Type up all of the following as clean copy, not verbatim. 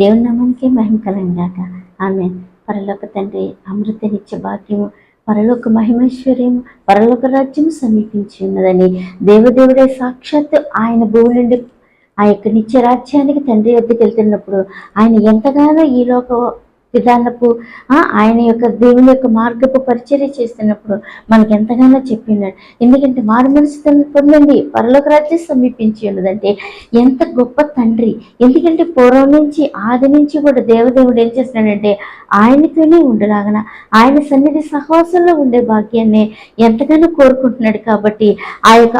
దేవుని నామానికి మహిమ కలంగాక. ఆమె పరలోక తండ్రి అమృతనిత్య భాగ్యము, పరలోక మహిమైశ్వర్యము, పరలోక రాజ్యము సమీపించి ఉన్నదని దేవదేవుడే సాక్షాత్తు ఆయన భూమి నుండి ఆ యొక్క నిత్య రాజ్యానికి తండ్రి వద్దకు వెళ్తున్నప్పుడు ఆయన ఎంతగానో ఈ లోక విధానపు ఆయన యొక్క దేవుని యొక్క మార్గపు పరిచర్య చేస్తున్నప్పుడు మనకు ఎంతగానో చెప్పినాడు. ఎందుకంటే మారు మనసు పొందండి, పరలోక రాజ్యం సమీపించి ఉన్నదంటే ఎంత గొప్ప తండ్రి. ఎందుకంటే పూర్వం నుంచి ఆది నుంచి కూడా దేవదేవుడు ఏం చేస్తున్నాడంటే ఆయనతోనే ఉండలాగన ఆయన సన్నిధి సహవాసంలో ఉండే భాగ్యాన్ని ఎంతగానో కోరుకుంటున్నాడు. కాబట్టి ఆ యొక్క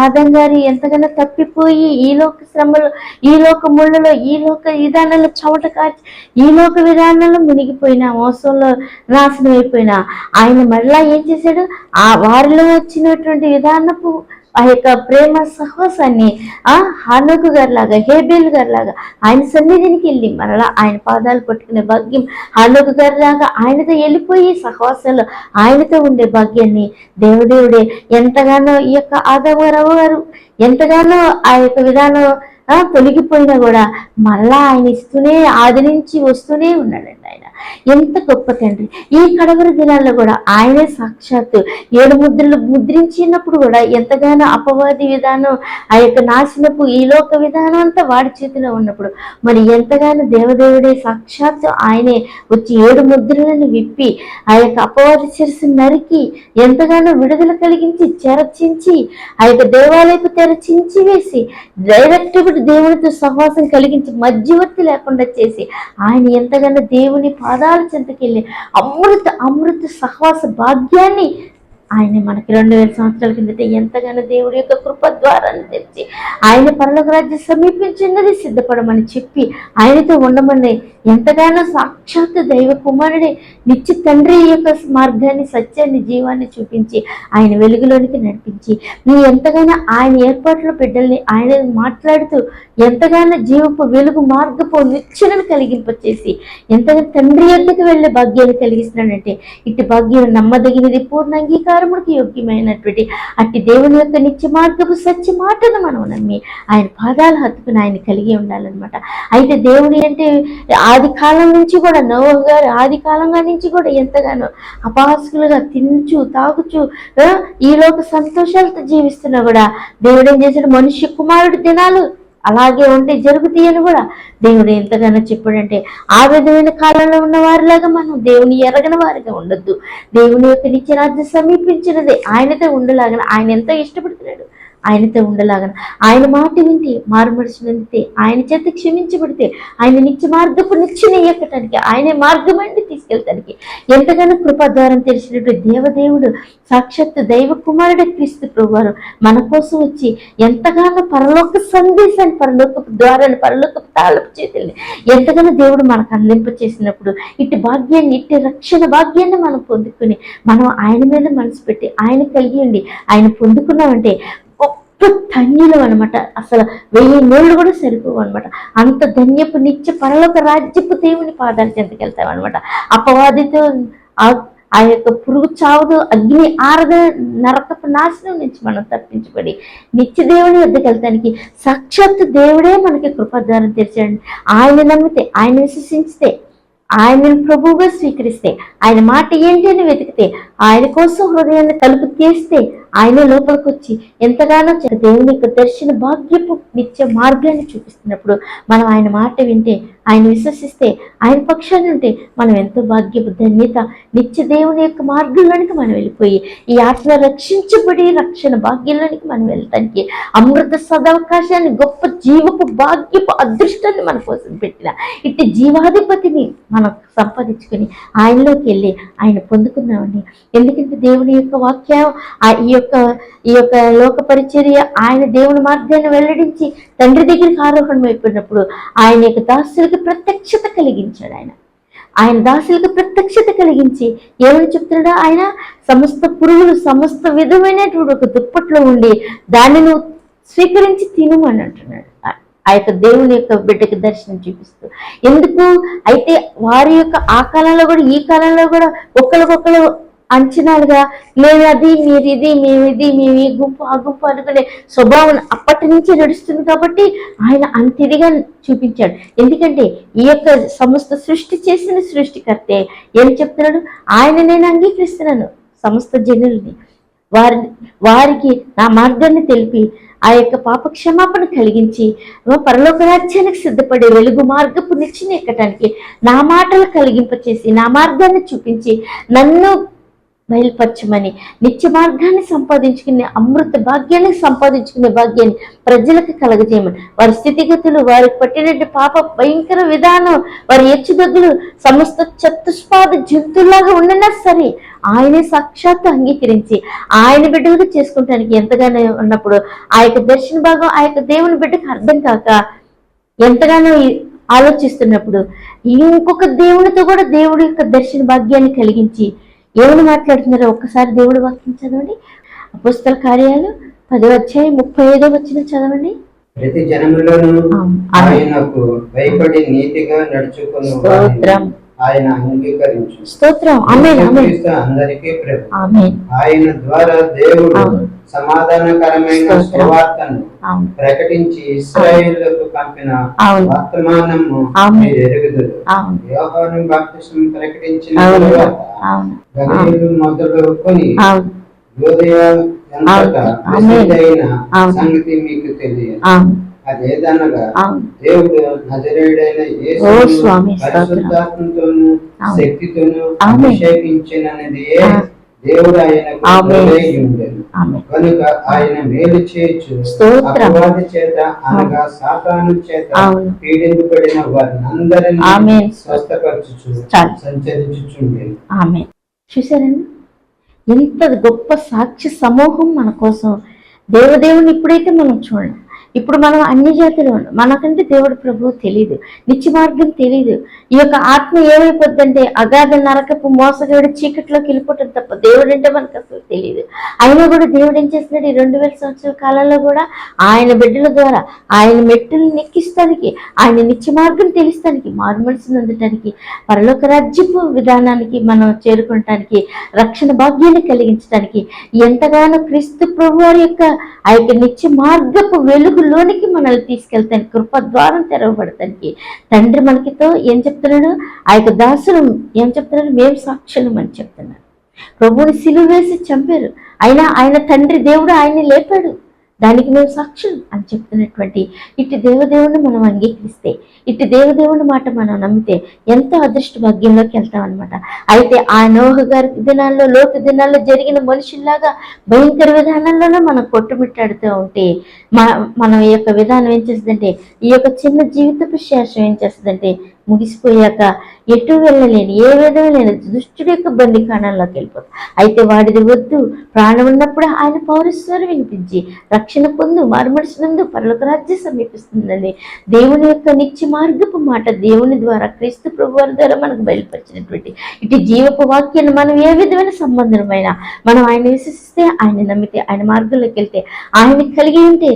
ఆదం గారు ఎంతగానో తప్పిపోయి ఈ లోక శ్రమలు, ఈ లోక ముళ్ళలో, ఈ లోక విధానాల్లో చెమట కాచి, ఈ లోక విధానాల్లో మునిగిపోయినా, మోసంలో నాశనం అయిపోయినా ఆయన మళ్ళా ఏం చేశాడు, ఆ వారిలో వచ్చినటువంటి విధానపు ఆ యొక్క ప్రేమ సహవాసాన్ని హానోకు గారిలాగా, హేబేల్ గారిలాగా ఆయన సన్నిధినికి వెళ్ళి మరలా ఆయన పాదాలు పట్టుకునే భాగ్యం, హానోకు గారిలాగా ఆయనతో వెళ్ళిపోయి సహవాసంలో ఆయనతో ఉండే భాగ్యాన్ని దేవదేవుడే ఎంతగానో ఈ యొక్క ఆదామరావు గారు ఎంతగానో ఆ యొక్క విధానం తొలగిపోయినా కూడా మళ్ళా ఆయన ఇస్తూనే ఆది నుంచి వస్తూనే ఉన్నాడండి. ఆయన ఎంత గొప్ప తండ్రి. ఈ కడవరి దినాల్లో కూడా ఆయనే సాక్షాత్తు 7 ముద్రలు ముద్రించినప్పుడు కూడా ఎంతగానో అపవాది విధానం, ఆ యొక్క నాశనపు ఈ లోక విధానం అంతా వాడి చేతిలో ఉన్నప్పుడు మరి ఎంతగానో దేవదేవుడే సాక్షాత్తు ఆయనే వచ్చి 7 ముద్రలను విప్పి ఆ యొక్క అపవాది శిరస్సు నరికి ఎంతగానో విడుదల కలిగించి చెరచించి ఆ యొక్క దేవాలయపు తెరచించి వేసి డైరెక్ట్ దేవునితో సహవాసం కలిగించి మధ్యవర్తి లేకుండా చేసి ఆయన ఎంతగానో దేవుని పాదాల చెంతకెళ్ళి అమృత సహవాస భాగ్యాన్ని ఆయన మనకి 2000 సంవత్సరాల కిందట ఎంతగానో దేవుడి యొక్క కృప ద్వారాన్ని తెచ్చి ఆయన పరలోక రాజ్యం సమీపించినది సిద్ధపడమని చెప్పి ఆయనతో ఉండమని ఎంతగానో సాక్షాత్ దైవ కుమారుడే నిత్య తండ్రి యొక్క మార్గాన్ని, సత్యాన్ని, జీవాన్ని చూపించి ఆయన వెలుగులోనికి నడిపించి ఎంతగానో ఆయన ఏర్పాట్ల బిడ్డల్ని ఆయన మాట్లాడుతూ ఎంతగానో జీవపు వెలుగు మార్గపు నిచ్చెనను కలిగింపచేసి ఎంతగానో తండ్రి యొద్దకు వెళ్ళే భాగ్యాన్ని కలిగిస్తున్నాడంటే ఇటు భాగ్యం నమ్మదగినది, పూర్ణ అంగీకారములకు యోగ్యమైనటువంటి అట్టి దేవుని యొక్క నిత్య మార్గపు సత్య మాటను మనం నమ్మి ఆయన పాదాలు హత్తుకుని ఆయన కలిగి ఉండాలన్నమాట. అయితే దేవుని అంటే ఆది కాలం నుంచి కూడా నోవహు గారు ఆది కాలంగా నుంచి కూడా ఎంతగానో అపహాస్కులుగా తినుచు తాగుచు ఈ లోక సంతోషాలతో జీవిస్తున్నా కూడా దేవుడు ఏం చేశాడు, మనుష్య కుమారుడి దినాలు అలాగే ఉంటే జరుగుతాయని కూడా దేవుడు ఎంతగానో చెప్పాడంటే ఆ విధమైన కాలంలో ఉన్న వారిలాగా మనం దేవుని ఎరగని వారిగా ఉండొద్దు. దేవుని యొక్క నిత్య రాజ్యం సమీపించినదే ఆయనతో ఉండలాగా ఆయన ఎంతో ఇష్టపడుతున్నాడు. ఆయనతో ఉండలాగన ఆయన మాట వింటే, మారు మనసు నిందితే, ఆయన చేత క్షమించబడితే ఆయన నిత్య మార్గపు నిచ్చెన ఎక్కటానికి, ఆయనే మార్గమండి తీసుకెళ్తానికి ఎంతగానో కృపాద్వారం తెలిసినట్టు దేవదేవుడు సాక్షాత్తు దైవ కుమారుడు క్రీస్తు ప్రభువారు మన కోసం వచ్చి ఎంతగానో పరలోక సందేశాన్ని, పరలోకపు ద్వారాన్ని, పరలోకపు తాళపు చేతుల్ని ఎంతగానో దేవుడు మనకు అందింప చేసినప్పుడు ఇటు భాగ్యాన్ని, ఇటు రక్షణ భాగ్యాన్ని మనం పొందుకుని మనం ఆయన మీద మనసు పెట్టి ఆయన కలిగి ఉండి ఆయన పొందుకున్నామంటే ధన్యులు అనమాట. అసలు 1000 నోళ్ళు కూడా సరిపోవు అనమాట. అంత ధన్యపు నిత్య పరలోక రాజ్యపు దేవుని పాదాలు చెంతకెళ్తాం అనమాట. అపవాదితో ఆ యొక్క పురుగు చావుదు, అగ్ని ఆరద, నరకపు నాశనం నుంచి మనం తప్పించబడి నిత్య దేవుని వద్దకు వెళ్తానికి సాక్షాత్తు దేవుడే మనకి కృపద్వారం తెరిచాడు. ఆయన నమ్మితే, ఆయన విశ్వసించితే, ఆయనను ప్రభువుగా స్వీకరిస్తే, ఆయన మాట ఏంటి అని వెతికితే, ఆయన కోసం హృదయాన్ని తలుపు తీస్తే ఆయన లోపలికి వచ్చి ఎంతగానో దేవుని యొక్క దర్శన భాగ్యపు నిత్య మార్గాన్ని చూపిస్తున్నప్పుడు మనం ఆయన మాట వింటే, ఆయన విశ్వసిస్తే, ఆయన పక్షాన్ని ఉంటే మనం ఎంతో భాగ్యపు ధన్యత నిత్య దేవుని యొక్క మార్గంలోనికి మనం వెళ్ళిపోయి ఈ ఆత్మ రక్షించబడి రక్షణ భాగ్యంలోనికి మనం వెళ్ళటానికి అమృత సదవకాశాన్ని, గొప్ప జీవపు భాగ్యపు అదృష్టాన్ని మన కోసం పెట్టిన ఇట్టి జీవాధిపతిని మనం సంపాదించుకొని ఆయనలోకి వెళ్ళి ఆయన పొందుకున్నామని. ఎందుకంటే దేవుని యొక్క వాక్యం ఈ యొక్క లోక పరిచర్య ఆయన దేవుని మార్గాన్ని వెల్లడించి తండ్రి దగ్గరికి ఆరోహణం అయిపోయినప్పుడు ఆయన యొక్క దాసులకు ప్రత్యక్షత కలిగించాడు. ఆయన దాసులకు ప్రత్యక్షత కలిగించి ఏమని చెప్తున్నాడో, ఆయన సమస్త పురుగులు సమస్త విధమైనటువంటి ఒక దుప్పట్లో ఉండి దాన్ని నువ్వు స్వీకరించి తినమని అంటున్నాడు. ఆ యొక్క దేవుని యొక్క బిడ్డకి దర్శనం చూపిస్తూ ఎందుకు అయితే వారి యొక్క ఆ కాలంలో కూడా ఈ కాలంలో కూడా ఒకరికొకరు అంచనాలుగా మేము అది మీరు ఇది మేము ఇది మేము ఈ గుంపు ఆ గుంపు అనుకునే స్వభావం అప్పటి నుంచి నడుస్తుంది కాబట్టి ఆయన అంత ఇదిగా చూపించాడు. ఎందుకంటే ఈ యొక్క సమస్త సృష్టి చేసిన సృష్టికర్తే ఏం చెప్తున్నాడు, ఆయన నేను అంగీకరిస్తున్నాను సమస్త జనుల్ని, వారికి నా మార్గాన్ని తెలిపి ఆ యొక్క పాప క్షమాపణ కలిగించి పరలోక రాజ్యానికి సిద్ధపడే వెలుగు మార్గపు నిచ్చెన ఎక్కటానికి నా మాటలు కలిగింపచేసి నా మార్గాన్ని చూపించి నన్ను బయలుపరచమని నిత్య మార్గాన్ని సంపాదించుకునే అమృత భాగ్యాన్ని సంపాదించుకునే భాగ్యాన్ని ప్రజలకు కలగజేయమని, వారి స్థితిగతులు, వారికి పట్టినట్టు పాప భయంకర విధానం, వారి హెచ్చుదగ్గులు సమస్త చతుష్పాద జంతువులాగా ఉండినా సరే ఆయనే సాక్షాత్తు అంగీకరించి ఆయన బిడ్డలుగా చేసుకుంటానికి ఎంతగానో ఉన్నప్పుడు ఆ యొక్క దర్శన భాగం ఆ యొక్క దేవుని బిడ్డకు అర్థం కాక ఎంతగానో ఆలోచిస్తున్నప్పుడు ఇంకొక దేవునితో కూడా దేవుడి యొక్క దర్శన భాగ్యాన్ని కలిగించి ఏమని మాట్లాడుతున్నారో ఒక్కసారి దేవుడు వాక్యం చదవండి. అపోస్తల కార్యాలు 10:35 చదవండి. ప్రతి జనములను ఆయనకు భయపడి నీతిగా నడుచుకుని ఆయన అంగీకరించు. స్తోత్రం. అందరికీ ప్రభు. ఆయన ద్వారా దేవుడు సమాధానకరమైన సువార్తను ప్రకటించి ఇశ్రాయేలుకు పంపిన వర్తమానము మీరు ఎరుగుదురు. యోహాను బాప్తిస్మం ప్రకటించిన తరువాత గలిలయ మొదలుకొని యూదయ అంతటా ప్రసిద్ధైన సంగతి మీకు తెలియదు. అదేదనగా దేవుడు నజరేయుడైన యేసును పరిశుద్ధాత్మతోను శక్తితోను అభిషేకించినది దేవుడు ఆయనకు ఉండెను. కనుక ఆయన మేలు చేయొచ్చు అపవాది చేత అనగా సాతాను చేత పీడింపబడిన వారిని అందరినీ స్వస్థపరచుచు సంచరించుచుండెను. చూసారండి ఎంత గొప్ప సాక్షి సమూహం మన కోసం. దేవదేవుని ఇప్పుడైతే మనం చూడండి, ఇప్పుడు మనం అన్ని జాతులు మనకంటే దేవుడు ప్రభువు తెలియదు, నిత్య మార్గం తెలియదు. ఈ యొక్క ఆత్మ ఏమైపోద్దంటే అగాధ నరకపు మోసగాడు చీకట్లోకి వెళ్ళిపోవటం తప్ప దేవుడు అంటే మనకు అసలు తెలియదు. అయినా కూడా దేవుడు ఏం చేస్తున్నాడు ఈ 2000 సంవత్సరాల కాలంలో కూడా ఆయన బిడ్డల ద్వారా ఆయన మెట్టులు నెక్కిస్తానికి, ఆయన నిత్య మార్గం తెలుస్తానికి, మారు మనసును అందటానికి, పరలోక రాజ్యపు విధానానికి మనం చేరుకోవటానికి, రక్షణ భాగ్యాన్ని కలిగించడానికి ఎంతగానో క్రీస్తు ప్రభు వారి యొక్క ఆ యొక్క నిత్య మార్గపు వెలుగులోనికి మనల్ని తీసుకెళ్తానికి, కృప ద్వారం తెరవబడటానికి తండ్రి మనకితో ఏం చెప్తున్నాడు, ఆ యొక్క దాసులు ఏం చెప్తున్నాడు, మేము సాక్షులం అని చెప్తున్నారు. ప్రభువుని సిలువ వేసి చంపారు, అయినా ఆయన తండ్రి దేవుడు ఆయన్ని లేపాడు, దానికి మేము సాక్షులు అని చెప్తున్నటువంటి ఇటు దేవదేవుని మనం అంగీకరిస్తే, ఇటు దేవదేవుని మాట మనం నమ్మితే ఎంతో అదృష్ట భాగ్యంలోకి వెళ్తాం అనమాట. అయితే ఆ నోహ గారి దినాల్లో, లోతు దినాల్లో జరిగిన మనుషుల్లాగా భయంకర విధానంలోనే మనం కొట్టుమిట్టాడుతూ ఉంటే మనం ఈ యొక్క విధానం ఏం చేస్తుందంటే, ఈ యొక్క చిన్న జీవితపు శేషం ఏం చేస్తుందంటే ముగిసిపోయాక ఎటు వెళ్ళలేని ఏ విధం లేని దుష్టుడి యొక్క బందికాణంలోకి వెళ్ళిపోతుంది. అయితే వాడిది వద్దు, ప్రాణం ఉన్నప్పుడు ఆయన పౌరస్వరం వినిపించి రక్షణ పొందు, మారుమనసునందు పరలోక రాజ్యం సమీపిస్తుందని దేవుని యొక్క నిత్య మార్గపు మాట దేవుని ద్వారా క్రీస్తు ప్రభువారి ద్వారా మనకు బయలుపరిచినటువంటి ఇటు జీవపు వాక్యాన్ని మనం ఏ విధమైన సంబంధమైనా మనం ఆయన విశ్వసిస్తే, ఆయన నమ్మితే, ఆయన మార్గంలోకి వెళ్తే, ఆయన కలిగి ఉంటే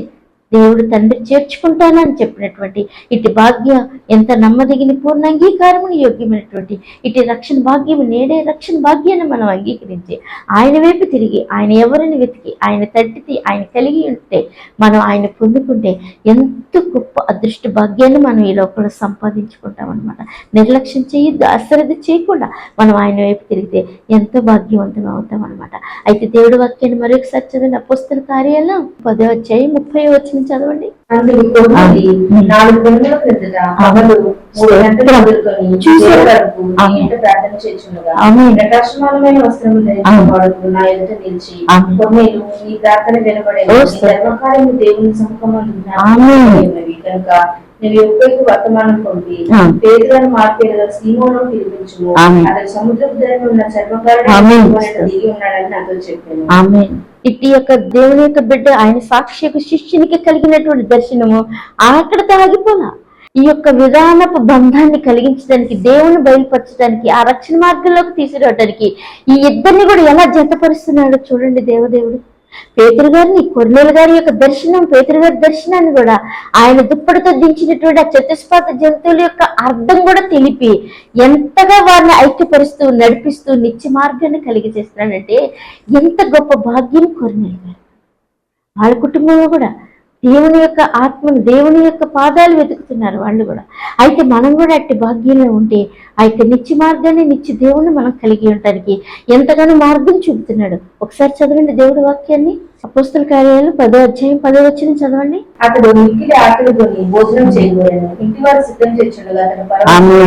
దేవుడు తండ్రి చేర్చుకుంటానని చెప్పినటువంటి ఇటు భాగ్య ఎంత నమ్మదగిన పూర్ణ అంగీకారమును యోగ్యమైనటువంటి ఇటు రక్షణ భాగ్యము, నేడే రక్షణ భాగ్యాన్ని మనం అంగీకరించి ఆయన వైపు తిరిగి ఆయన ఎవరిని వెతికి ఆయన తట్టితే ఆయన కలిగి ఉంటే మనం ఆయన పొందుకుంటే ఎంతో గొప్ప అదృష్ట భాగ్యాన్ని మనం ఈ లోపల సంపాదించుకుంటాం అనమాట. నిర్లక్ష్యం చేయొద్దు, అశ్రద్ధ చేయకుండా మనం ఆయన వైపు తిరిగితే ఎంతో భాగ్యవంతం అవుతాం అనమాట. అయితే దేవుడి వాక్యాన్ని మరొకసారి చదివిన అపోస్తల కార్యాలు 10:30 చదవండి. అందుకు 4 గంటల క్రిందట పగలు 3 గంటలు మొదలుకొని చూసే వరకు ప్రార్థన చేయుచుండగా ప్రకాశమానమైన వస్త్రము ధరించిన వాడు నా ఎదుట నిలిచి, కొన్నేళ్ళు ఈ ప్రార్థన వినబడేది, సర్వకాలము దేవుని సముఖమందు జ్ఞాపకమైనవి కనుక నేను ఎప్పుడైతే వర్తమానం పంపి పేదలను మార్పేరుగా సీమోను పిలిపించు, అతను సముద్రపు ధరలో ఉన్న సర్వకాలం దిగి ఉన్నాడని నాతో చెప్పాను. ఇట్టి యొక్క దేవుని యొక్క బిడ్డ ఆయన సాక్షి శిష్యునికి కలిగినటువంటి దర్శనము అక్కడితో ఆగిపోలా. ఈ యొక్క విధానపు బంధాన్ని కలిగించడానికి, దేవుని బయలుపరచడానికి, ఆ రక్షణ మార్గంలోకి తీసుకురావడానికి ఈ ఇద్దరిని కూడా ఎలా జతపరుస్తున్నాడో చూడండి దేవదేవుడు. పేతురు గారిని, కొర్నేలు గారి యొక్క దర్శనం, పేతురు గారి దర్శనాన్ని కూడా ఆయన దుప్పటితో దించినటువంటి ఆ చతుష్పాద జంతువుల యొక్క అర్థం కూడా తెలిపి ఎంతగా వారిని ఐక్యపరుస్తూ నడిపిస్తూ నిత్య మార్గాన్ని కలిగి చేస్తున్నాడంటే ఎంత గొప్ప భాగ్యం కొర్నేలు గారు. వాళ్ళ కుటుంబంలో కూడా దేవుని యొక్క ఆత్మను, దేవుని యొక్క పాదాలు వెతుకుతున్నారు వాళ్ళు కూడా. అయితే మనం కూడా అట్టి భాగ్యంలో ఉంటే ఆ యొక్క నిత్య మార్గాన్ని, నిత్య దేవుని మనం కలిగి ఉండటానికి ఎంతగానో మార్గం చూపుతున్నాడు. ఒకసారి చదవండి దేవుడి వాక్యాన్ని. అపోస్తల కార్యాలు 10వ అధ్యాయం 10వ వచనం చదవండి. అతడు మిక్కిలి ఆకలిగొని భోజనం చేయబోయాను. ఇంటి వారు సిద్ధం చేస్తుండగా అతను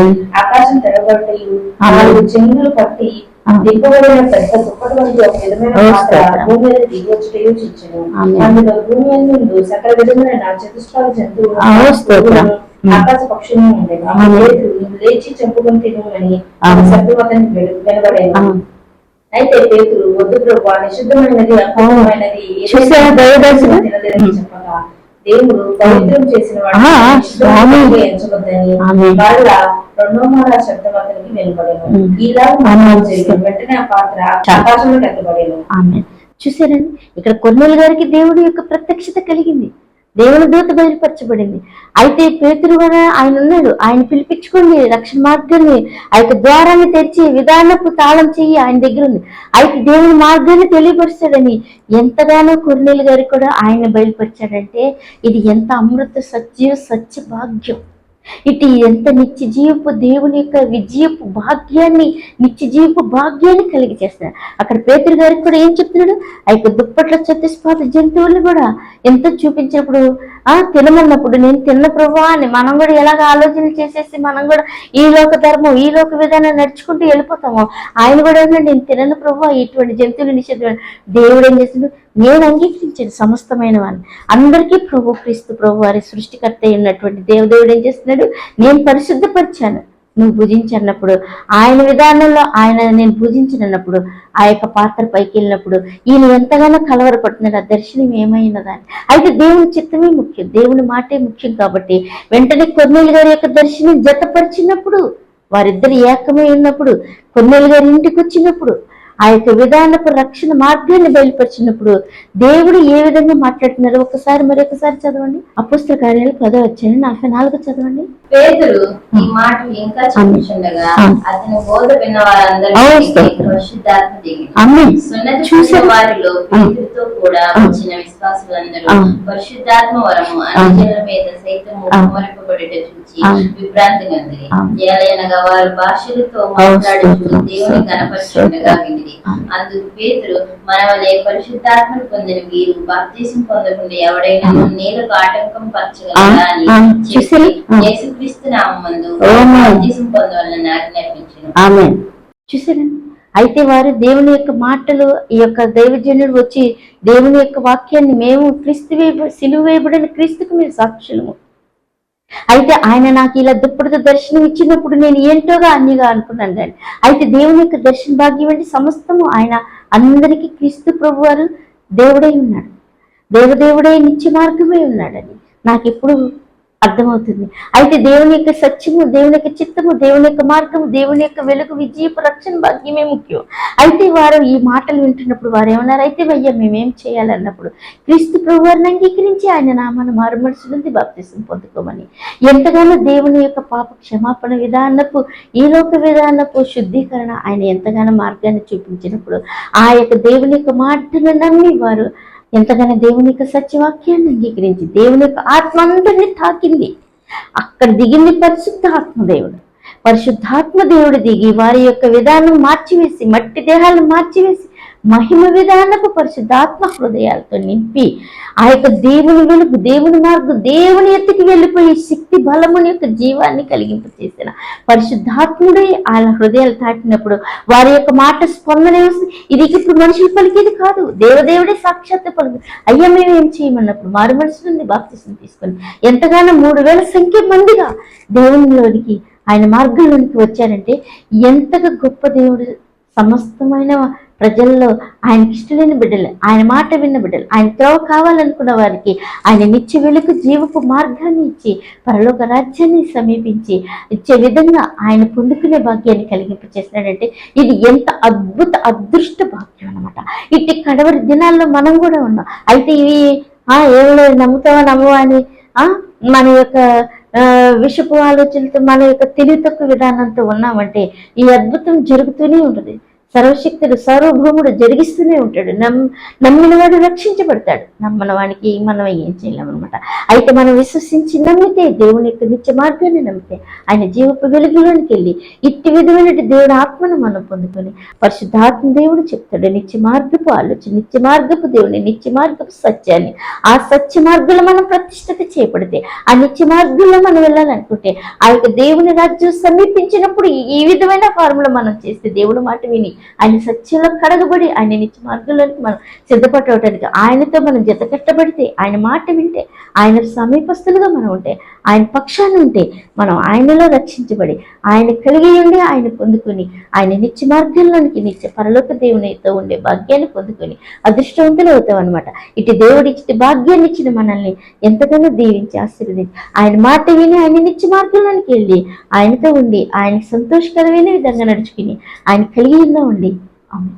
ఆకాశం తెరబట్టయు 4 చెంగులు పట్టి దిబ్బబడిన పెద్ద దుప్పటి వంటి ఒక విధమైన పాత్ర భూమి మీద దిగి వచ్చుటయు చూచెను. అందులో భూమి యందు సకల విధమైన చతుష్పాద జంతువులు ఆకాశ పక్షులను ఉండేవి. లేచి చంపుకొని తినమని శబ్దం అతనికి వెలువడేను. అయితే పేతురు, వద్దు ప్రభువా, నిషిద్ధమైనది అపవిత్రమైనది తినలేదని చెప్పగా దేవుడు పవిత్రం చేసిన వాడిని ఎంచవద్దని వాళ్ళ 2వ మార శబ్దం అతనికి వెలువడేను. ఇలా జరిగింది. వెంటనే ఆ పాత్ర ఆకాశంలో ఎత్తబడేను. చూసారండి, ఇక్కడ కొర్నేలు గారికి దేవుడి యొక్క ప్రత్యక్షత కలిగింది, దేవుని దూత బయలుపరచబడింది. అయితే పేతురు కూడా ఆయన ఉన్నాడు, ఆయన పిలిపించుకుని రక్షణ మార్గాన్ని, ఆ యొక్క ద్వారాన్ని తెరిచి విధానపు తాళం చెయ్యి ఆయన దగ్గర ఉంది. అయితే దేవుని మార్గాన్ని తెలియపరిచాడని ఎంతగానో కొర్నేలు గారికి కూడా ఆయన బయలుపరిచాడంటే ఇది ఎంత అమృత సత్య భాగ్యం. ఇటు ఎంత నిత్య జీవపు దేవుని యొక్క విజయపు భాగ్యాన్ని, నిత్య జీవపు భాగ్యాన్ని కలిగి చేస్తున్నాడు. అక్కడ పేతురు గారికి కూడా ఏం చెప్తున్నాడు, ఆ యొక్క దుప్పట్ల చతుష్పాద జంతువులు కూడా ఎంత చూపించినప్పుడు తినమన్నప్పుడు నేను తిన్న ప్రభువా అని మనం కూడా ఎలాగ ఆలోచనలు చేసేసి మనం కూడా ఈ లోక ధర్మం, ఈ లోక విధానం నడుచుకుంటూ వెళ్ళిపోతాము. ఆయన కూడా నేను తినను ప్రభువా, ఇటువంటి జంతువులు నిషేధం. దేవుడు ఏం చేస్తున్నాడు, నేను అంగీకరించాను సమస్తమైన వారిని, అందరికీ క్రీస్తు ప్రభు వారి సృష్టికర్త అయినటువంటి దేవుడు ఏం చేస్తున్నాడు, నేను పరిశుద్ధపరిచాను నువ్వు భుజించన్నప్పుడు, ఆయన విధానంలో ఆయన నేను భుజించినప్పుడు ఆ యొక్క పాత్ర పైకి వెళ్ళినప్పుడు ఈయన ఎంతగానో కలవరపడుతున్నాడు. ఆ దర్శనం ఏమైనదని. అయితే దేవుని చిత్తమే ముఖ్యం, దేవుని మాటే ముఖ్యం. కాబట్టి వెంటనే కొర్నేలు గారి యొక్క దర్శనం జతపరిచినప్పుడు, వారిద్దరు ఏకమై ఉన్నప్పుడు, కొర్నేలు గారి ఇంటికి వచ్చినప్పుడు, ఆ యొక్క విధానపు రక్షణ మార్గాన్ని బయలుపరిచినప్పుడు దేవుడు ఏ విధంగా మాట్లాడుతున్నారో మరొకసారి చదవండి. అపోస్తల కార్యాలు 10వ అధ్యాయం 44 చదవండి. పేతురు ఈ మాటలు ఇంకా చెప్పుచుండగా అతని బోధ విన్న వారందరికీ పరిశుద్ధాత్మ దిగింది. సున్నతి చూసిన వారిలో పేతురుతో కూడా వచ్చిన విశ్వాసులందరూ పరిశుద్ధాత్మ వరము అన్యజనుల మీద సైతం కుమ్మరింపబడుట చూచి విభ్రాంతి చెందిరి. ఏలయనగా వారు భాషలతో మాట్లాడుతూ దేవుని కనపరుచుండగా వినిరి. అందుకు పేతురు, మన వలె పరిశుద్ధాత్మను పొందిన వీరు బాప్తిసం పొందకుండా ఎవడైనా నీళ్లకు ఆటంకం పరచగలరా అని చెప్పి యేసుక్రీస్తు నామమునందు బాప్తిసం పొందవాలని ఆజ్ఞాపించెను. ఆమేన్. చూసారండి, అయితే వారు దేవుని యొక్క మాటలు, ఈ యొక్క దైవజనుడు వచ్చి దేవుని యొక్క వాక్యాన్ని, మేము క్రీస్తు సిలువ వేయబడిన క్రీస్తుకు మేము సాక్షులము. అయితే ఆయన నాకు ఇలా దుప్పటితో దర్శనం ఇచ్చినప్పుడు నేను ఏంటోగా అన్నిగా అనుకున్నాను కానీ, అయితే దేవుని యొక్క దర్శన భాగ్యం అంటే సమస్తము ఆయన అందరికీ క్రీస్తు ప్రభు వారు దేవుడై ఉన్నాడు, దేవదేవుడై నిత్య మార్గమై ఉన్నాడని నాకు ఎప్పుడు అర్థమవుతుంది. అయితే దేవుని యొక్క సత్యము, దేవుని యొక్క చిత్తము, దేవుని యొక్క మార్గము, దేవుని యొక్క వెలుగు, విజయపు రక్షణ భాగ్యమే ముఖ్యం. అయితే వారు ఈ మాటలు వింటున్నప్పుడు వారు ఏమన్నారు, అయితే అయ్యా మేమేం చేయాలన్నప్పుడు క్రీస్తు ప్రభు వారిని అంగీకరించి ఆయన నామాన్ని మారుమనసు నుండి బాప్తిసం పొందుకోమని ఎంతగానో దేవుని యొక్క పాప క్షమాపణ విధానపు, ఈ లోక విధానపు శుద్ధీకరణ ఆయన ఎంతగానో మార్గాన్ని చూపించినప్పుడు ఆ యొక్క దేవుని యొక్క మాటను నమ్మి వారు ఎంతగానో దేవుని యొక్క సత్యవాక్యాన్ని అంగీకరించి దేవుని యొక్క ఆత్మ అందరినీ తాకింది. అక్కడ దిగింది పరిశుద్ధాత్మ దేవుడు దిగి వారి యొక్క విధానం మార్చివేసి, మట్టి దేహాలను మార్చివేసి మహిమ విధానపు పరిశుద్ధాత్మ హృదయాలతో నింపి ఆ యొక్క దేవుని వెలుగు, దేవుని మార్గం, దేవుని ఎత్తుకి వెళ్ళిపోయి శక్తి బలముని యొక్క జీవాన్ని కలిగింపు చేసిన పరిశుద్ధాత్ముడే ఆ హృదయాలు తాకినప్పుడు వారి యొక్క మాట స్పందన ఇది ఇప్పుడు మనుషులు పలికేది కాదు, దేవదేవుడే సాక్షాత్ పలుకు. అయ్యా మేము ఏం చేయమన్నప్పుడు మారు మనసు నుండి బాప్తిసం తీసుకొని ఎంతగానో 3000 సంఖ్య మందిగా దేవునిలోనికి ఆయన మార్గంలోనికి వచ్చారంటే ఎంతగా గొప్ప దేవుడు సమస్తమైన ప్రజల్లో ఆయనకి ఇష్టమైన బిడ్డలు, ఆయన మాట విన్న బిడ్డలు, ఆయన త్రోవ కావాలనుకున్న వారికి ఆయన నిత్య వెలుగు జీవపు మార్గాన్ని ఇచ్చి పరలోక రాజ్యాన్ని సమీపించి ఇచ్చే విధంగా ఆయన పొందుకునే భాగ్యాన్ని కలిగింపు చేస్తున్నాడంటే ఇది ఎంత అదృష్ట భాగ్యం అన్నమాట. ఇట్టి కడవరి దినాల్లో మనం కూడా ఉన్నాం. అయితే ఇవి ఏం లేదు, నమ్ముతావా నమ్మవా అని మన యొక్క విషపు ఆలోచనలతో, మన యొక్క తెలివి తక్కువ విధానంతో ఉన్నామంటే ఈ అద్భుతం జరుగుతూనే ఉంటుంది. సర్వశక్తుడు సార్వభౌముడు జరిగిస్తూనే ఉంటాడు. నమ్మిన వాడు రక్షించబడతాడు. నమ్మని వానికి మనం ఏం చేయలేమన్నమాట. అయితే మనం విశ్వసించి నమ్మితే, దేవుని యొక్క నిత్య మార్గాన్ని నమ్మితే, ఆయన జీవపు వెలుగులోనికి వెళ్ళి ఇట్టి విధమైన దేవుడు ఆత్మను మనం పొందుకొని పరిశుద్ధాత్మ దేవుడు చెప్తాడు నిత్య మార్గపు ఆలోచన, నిత్య మార్గపు దేవుని, నిత్య మార్గపు సత్యాన్ని. ఆ సత్య మార్గంలో మనం ప్రతిష్టత చేయబడితే, ఆ నిత్య మార్గంలో మనం వెళ్ళాలనుకుంటే, ఆ యొక్క దేవుని రాజ్యం సమీపించినప్పుడు ఈ విధమైన ఫార్ములా మనం చేస్తే, దేవుడు మాట విని ఆయన సత్యంలో కడగబడి ఆయన నిత్య మార్గంలోనికి మనం సిద్ధపడటానికి, ఆయనతో మనం జతకట్టబడితే, ఆయన మాట వింటే, ఆయన సమీపస్తులుగా మనం ఉంటే, ఆయన పక్షాన్ని ఉంటే, మనం ఆయనలో రక్షించబడి ఆయన కలిగి ఉండి ఆయన పొందుకొని ఆయన నిత్య మార్గంలోనికి నిత్య పరలోక దేవునితో ఉండే భాగ్యాన్ని పొందుకొని అదృష్టవంతులు అవుతాం అనమాట. ఇటు దేవుడి ఇచ్చి భాగ్యాన్ని ఇచ్చిన మనల్ని ఎంతగానో దీవించి ఆశీర్వదించి ఆయన మాట విని ఆయన నిత్య మార్గంలోనికి వెళ్ళి ఆయనతో ఉండి ఆయనకి సంతోషకరమైన విధంగా నడుచుకుని ఆయన కలిగి ఉందా ఉండి. ఆమె